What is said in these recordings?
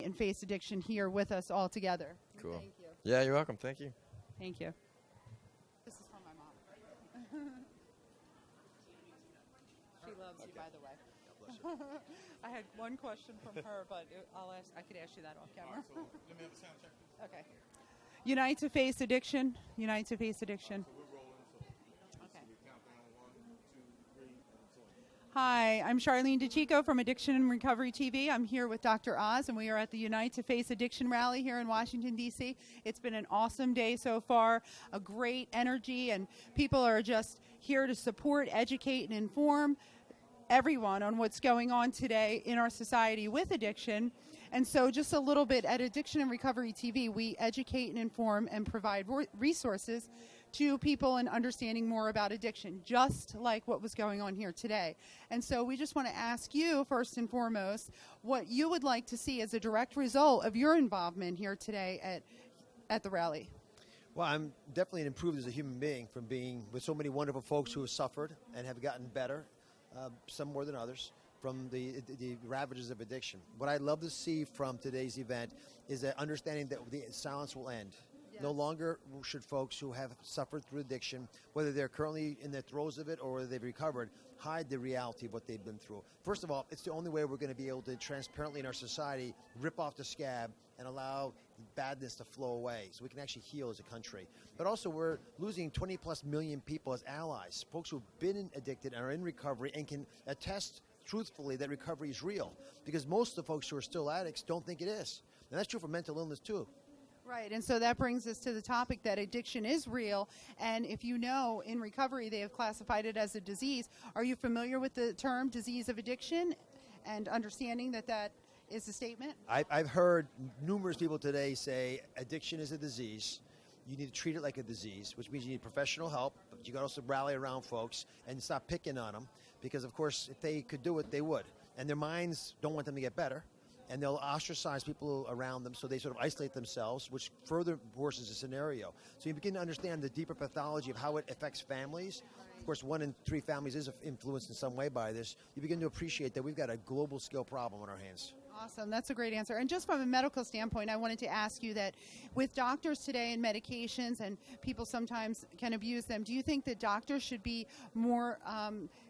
and Face Addiction here with us all together. Cool. Thank you. Yeah, you're welcome. Thank you. Thank you. This is from my mom. She loves you, by the way. I had one question from her, but I could ask you that off camera. So let me have a sound check. Okay. Unite to Face Addiction. Unite to Face Addiction. So we're rolling. So Okay. we count down 1, 2, 3, and so on. Hi, I'm Charlene DeChico from Addiction and Recovery TV. I'm here with Dr. Oz, and we are at the Unite to Face Addiction rally here in Washington, D.C. It's been an awesome day so far, a great energy, and people are just here to support, educate, and inform everyone on what's going on today in our society with addiction. And so just a little bit at Addiction and Recovery TV, we educate and inform and provide resources to people in understanding more about addiction, just like what was going on here today. And so we just want to ask you, first and foremost, what you would like to see as a direct result of your involvement here today at the rally. Well, I'm definitely improved as a human being from being with so many wonderful folks who have suffered and have gotten better, some more than others, from the ravages of addiction. What I'd love to see from today's event is that understanding that the silence will end. Yes. No longer should folks who have suffered through addiction, whether they're currently in the throes of it or whether they've recovered, hide the reality of what they've been through. First of all, it's the only way we're going to be able to transparently in our society rip off the scab and allow badness to flow away so we can actually heal as a country. But also we're losing 20 plus million people as allies, folks who've been addicted and are in recovery and can attest truthfully that recovery is real, because most of the folks who are still addicts don't think it is. And that's true for mental illness too. Right, and so that brings us to the topic that addiction is real, and if you know, in recovery they have classified it as a disease. Are you familiar with the term disease of addiction and understanding that that is a statement? I've heard numerous people today say addiction is a disease. You need to treat it like a disease, which means you need professional help, but you got to also rally around folks and stop picking on them, because of course if they could do it, they would. And their minds don't want them to get better. And they'll ostracize people around them, so they sort of isolate themselves, which further worsens the scenario. So you begin to understand the deeper pathology of how it affects families. Of course, 1 in 3 families is influenced in some way by this. You begin to appreciate that we've got a global scale problem on our hands. Awesome. That's a great answer. And just from a medical standpoint, I wanted to ask you that with doctors today and medications, and people sometimes can abuse them, do you think that doctors should be more,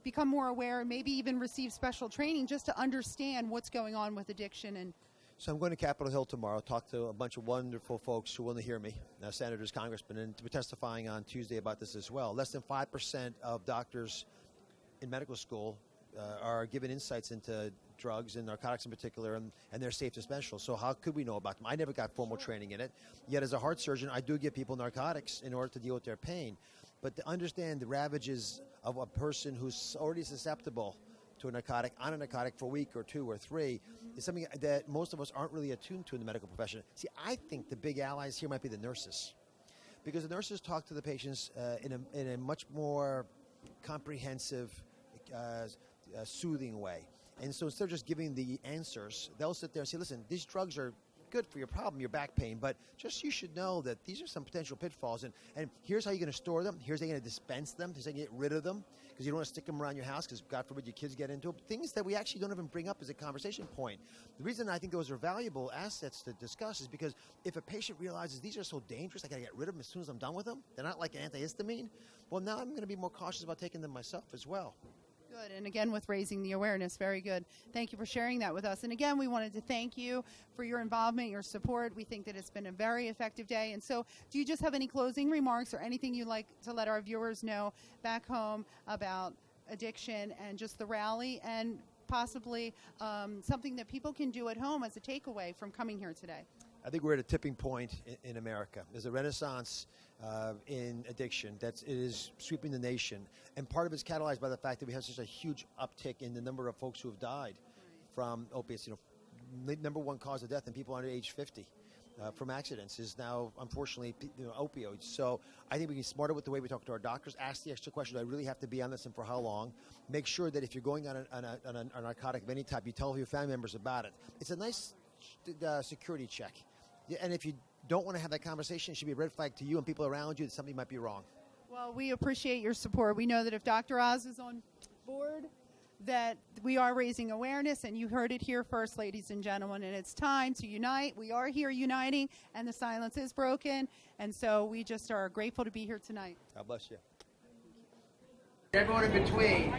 become more aware, and maybe even receive special training just to understand what's going on with addiction? And So I'm going to Capitol Hill tomorrow, talk to a bunch of wonderful folks who want to hear me, senators, congressmen, and to be testifying on Tuesday about this as well. Less than 5% of doctors in medical school are given insights into drugs and narcotics in particular, and they're safe to special. So how could we know about them? I never got formal training in it. Yet as a heart surgeon, I do give people narcotics in order to deal with their pain. But to understand the ravages of a person who's already susceptible to a narcotic, on a narcotic for a week or 2 or 3, is something that most of us aren't really attuned to in the medical profession. See, I think the big allies here might be the nurses, because the nurses talk to the patients in a much more comprehensive, soothing way. And so instead of just giving the answers, they'll sit there and say, listen, these drugs are good for your problem, your back pain, but just you should know that these are some potential pitfalls, and here's how you're going to store them, here's how you're going to dispense them, here's how you get rid of them, because you don't want to stick them around your house because God forbid your kids get into it. Things that we actually don't even bring up as a conversation point. The reason I think those are valuable assets to discuss is because if a patient realizes these are so dangerous, I got to get rid of them as soon as I'm done with them, they're not like antihistamine, well, now I'm going to be more cautious about taking them myself as well. good. And again, with raising the awareness, very good. Thank you for sharing that with us. And again, we wanted to thank you for your involvement, your support. We think that it's been a very effective day. And so do you just have any closing remarks or anything you'd like to let our viewers know back home about addiction and just the rally, and possibly something that people can do at home as a takeaway from coming here today? I think we're at a tipping point in America. There's a renaissance in addiction it is sweeping the nation, and part of it's catalyzed by the fact that we have such a huge uptick in the number of folks who have died from opiates. You know, number one cause of death in people under age 50 from accidents is now, unfortunately, opioids. So I think we can be smarter with the way we talk to our doctors. Ask the extra question: do I really have to be on this, and for how long? Make sure that if you're going on a narcotic of any type, you tell your family members about it. It's a nice security check. And if you don't want to have that conversation, it should be a red flag to you and people around you that something might be wrong. Well, we appreciate your support. We know that if Dr. Oz is on board, that we are raising awareness, and you heard it here first, ladies and gentlemen, and it's time to unite. We are here uniting, and the silence is broken, and so we just are grateful to be here tonight. God bless you. Everyone in between,